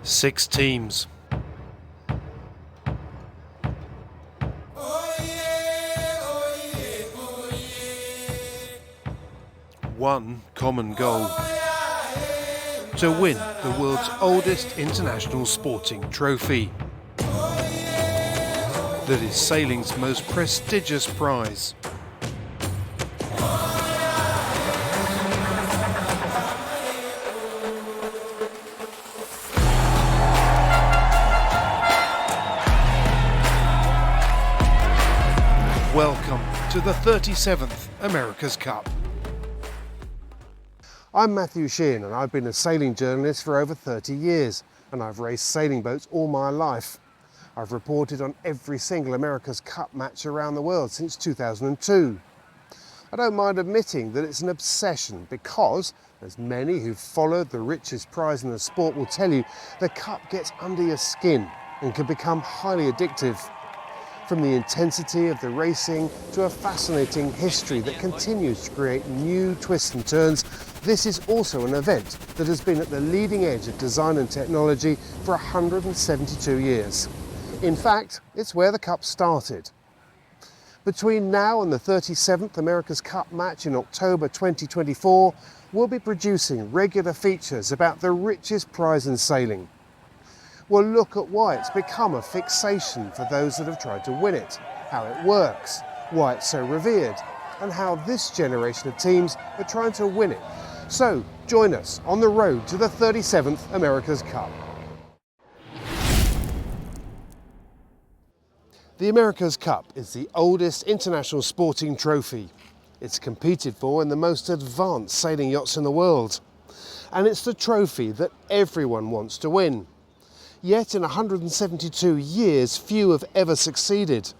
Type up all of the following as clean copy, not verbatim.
6 teams. One common goal: to win the world's oldest international sporting trophy. That is sailing's most prestigious prize. Welcome to the 37th America's Cup. I'm Matthew Sheehan and I've been a sailing journalist for over 30 years and I've raced sailing boats all my life. I've reported on every single America's Cup match around the world since 2002. I don't mind admitting that it's an obsession because, as many who've followed the richest prize in the sport will tell you, the Cup gets under your skin and can become highly addictive. From the intensity of the racing to a fascinating history that continues to create new twists and turns, this is also an event that has been at the leading edge of design and technology for 172 years. In fact, it's where the Cup started. Between now and the 37th America's Cup match in October 2024, we'll be producing regular features about the richest prize in sailing. We'll look at why it's become a fixation for those that have tried to win it, how it works, why it's so revered, and how this generation of teams are trying to win it. So join us on the road to the 37th America's Cup. The America's Cup is the oldest international sporting trophy. It's competed for in the most advanced sailing yachts in the world. And it's the trophy that everyone wants to win. Yet in 172 years, few have ever succeeded.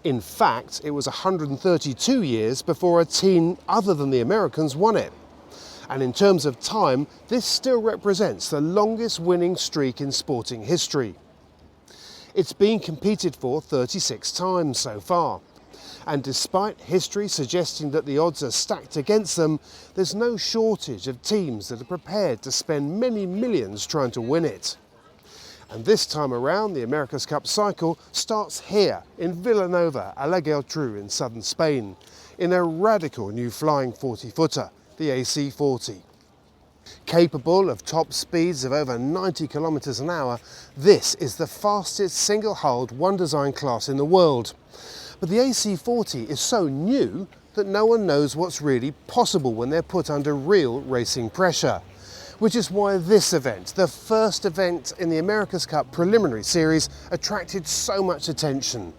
In fact, it was 132 years before a team other than the Americans won it. And in terms of time, this still represents the longest winning streak in sporting history. It's been competed for 36 times so far. And despite history suggesting that the odds are stacked against them, there's no shortage of teams that are prepared to spend many millions trying to win it. And this time around, the America's Cup cycle starts here in Vilanova, a la Geltrú in southern Spain, in a radical new flying 40-footer, the AC-40. Capable of top speeds of over 90 kilometers an hour, this is the fastest single-hulled one-design class in the world. But the AC-40 is so new that no one knows what's really possible when they're put under real racing pressure. Which is why this event, the first event in the America's Cup preliminary series, attracted so much attention.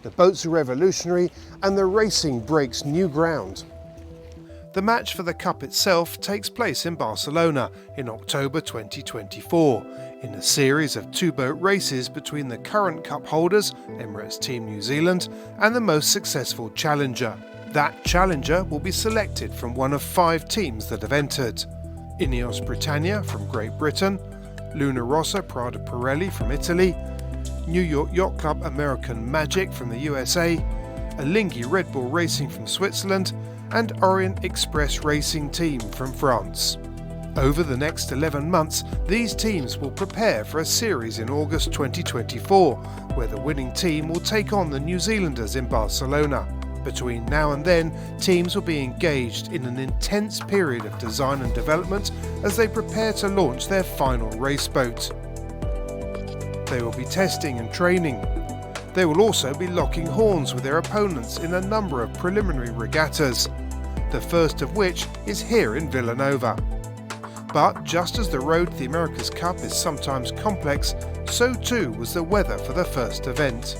The boats are revolutionary and the racing breaks new ground. The match for the Cup itself takes place in Barcelona in October 2024, in a series of 2-boat races between the current Cup holders, Emirates Team New Zealand, and the most successful challenger. That challenger will be selected from one of 5 teams that have entered. Ineos Britannia from Great Britain, Luna Rossa Prada Pirelli from Italy, New York Yacht Club American Magic from the USA, Alinghi Red Bull Racing from Switzerland, and Orient Express Racing Team from France. Over the next 11 months, these teams will prepare for a series in August 2024, where the winning team will take on the New Zealanders in Barcelona. Between now and then, teams will be engaged in an intense period of design and development as they prepare to launch their final race boat. They will be testing and training. They will also be locking horns with their opponents in a number of preliminary regattas, the first of which is here in Vilanova. But just as the road to the America's Cup is sometimes complex, so too was the weather for the first event.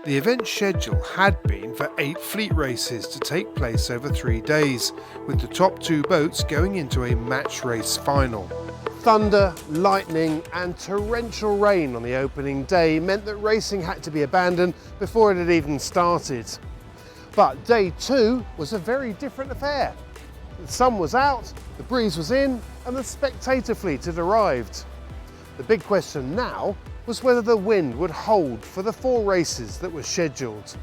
The event schedule had been for 8 fleet races to take place over 3 days, with the top 2 boats going into a match race final. Thunder, lightning and torrential rain on the opening day meant that racing had to be abandoned before it had even started. But day 2 was a very different affair. The sun was out, the breeze was in and the spectator fleet had arrived. The big question now was whether the wind would hold for the 4 races that were scheduled.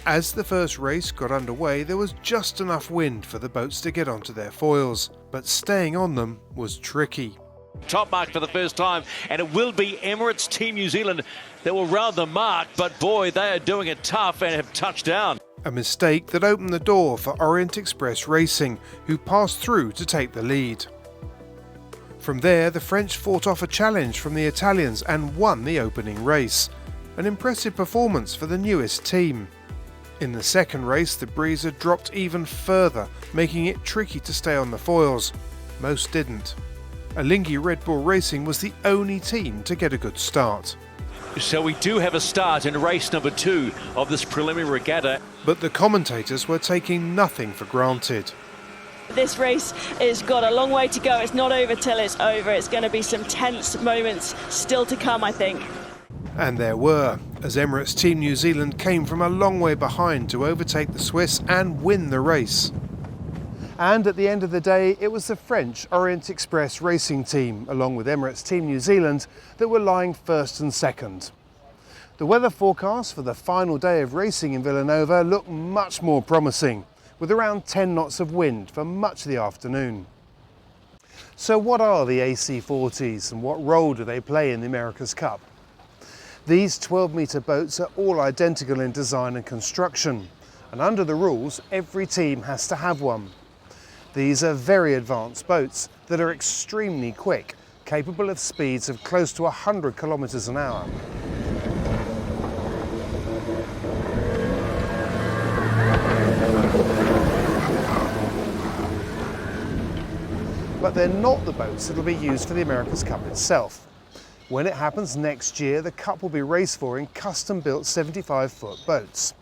As the first race got underway, there was just enough wind for the boats to get onto their foils, but staying on them was tricky. Top mark for the first time, and it will be Emirates Team New Zealand that will round the mark, but boy, they are doing it tough and have touched down. A mistake that opened the door for Orient Express Racing, who passed through to take the lead. From there, the French fought off a challenge from the Italians and won the opening race. An impressive performance for the newest team. In the second race, the breeze had dropped even further, making it tricky to stay on the foils. Most didn't. Alinghi Red Bull Racing was the only team to get a good start. So we do have a start in race number 2 of this preliminary regatta. But the commentators were taking nothing for granted. This race has got a long way to go. It's not over till it's over. It's going to be some tense moments still to come, I think. And there were, as Emirates Team New Zealand came from a long way behind to overtake the Swiss and win the race. And at the end of the day, it was the French Orient Express Racing team, along with Emirates Team New Zealand, that were lying first and second. The weather forecast for the final day of racing in Villanova looked much more promising, with around 10 knots of wind for much of the afternoon. So what are the AC40s and what role do they play in the America's Cup? These 12-metre boats are all identical in design and construction, and under the rules, every team has to have one. These are very advanced boats that are extremely quick, capable of speeds of close to 100 kilometres an hour. But they're not the boats that will be used for the America's Cup itself. When it happens next year, the Cup will be raced for in custom-built 75-foot boats.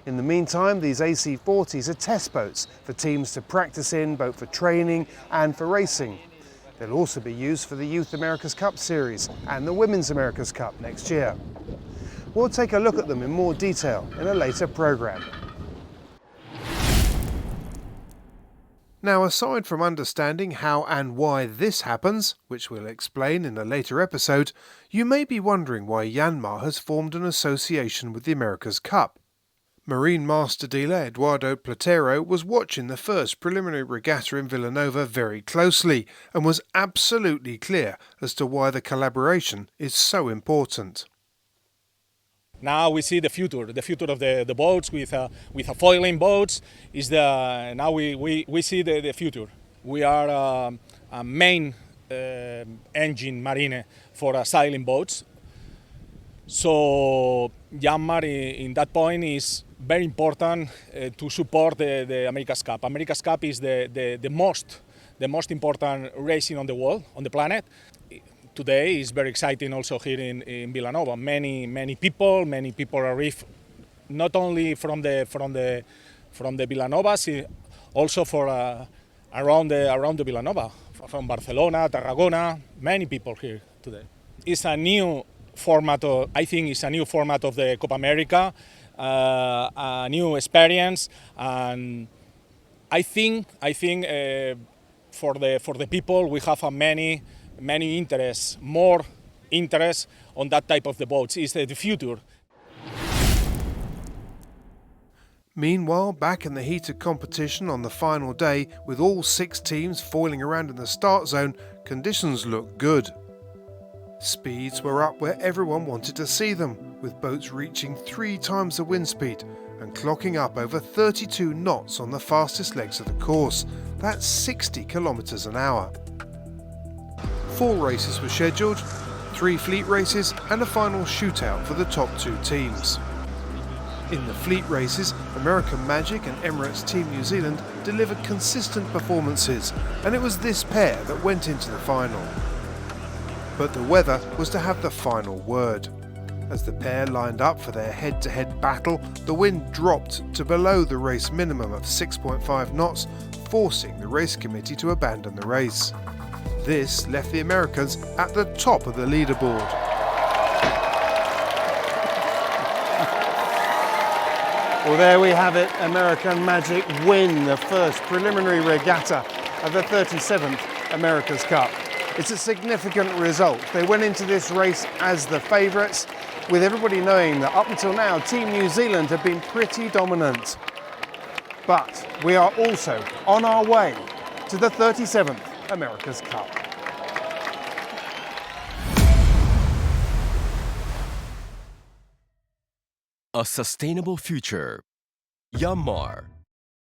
In the meantime, these AC40s are test boats for teams to practice in, both for training and for racing. They'll also be used for the Youth America's Cup Series and the Women's America's Cup next year. We'll take a look at them in more detail in a later programme. Now, aside from understanding how and why this happens, which we'll explain in a later episode, you may be wondering why Yanmar has formed an association with the America's Cup. Marine master dealer Eduardo Platero was watching the first preliminary regatta in Villanova very closely and was absolutely clear as to why the collaboration is so important. Now we see the future of the boats with foiling boats is now we see the future. We are a main engine marine for sailing boats. So Yanmar in that point is very important to support the America's Cup. America's Cup is the most important racing on the world, on the planet. Today is very exciting also here in Villanova. Many people arrive not only from the Villanovas, also for around the Villanova, from Barcelona, Tarragona. Many people here today. It's a new format. I think it's a new format of the Copa America, a new experience, and I think for the people we have many more interest on that type of the boats. It's the future. Meanwhile, back in the heated competition on the final day, with all 6 teams foiling around in the start zone, conditions looked good. Speeds were up where everyone wanted to see them, with boats reaching 3 times the wind speed and clocking up over 32 knots on the fastest legs of the course. That's 60 kilometres an hour. 4 races were scheduled, 3 fleet races and a final shootout for the top 2 teams. In the fleet races, American Magic and Emirates Team New Zealand delivered consistent performances, and it was this pair that went into the final. But the weather was to have the final word. As the pair lined up for their head-to-head battle, the wind dropped to below the race minimum of 6.5 knots, forcing the race committee to abandon the race. This left the Americans at the top of the leaderboard. Well, there we have it. American Magic win the first preliminary regatta of the 37th America's Cup. It's a significant result. They went into this race as the favourites. with everybody knowing that up until now Team New Zealand have been pretty dominant. But we are also on our way to the 37th America's Cup. A sustainable future. Yanmar.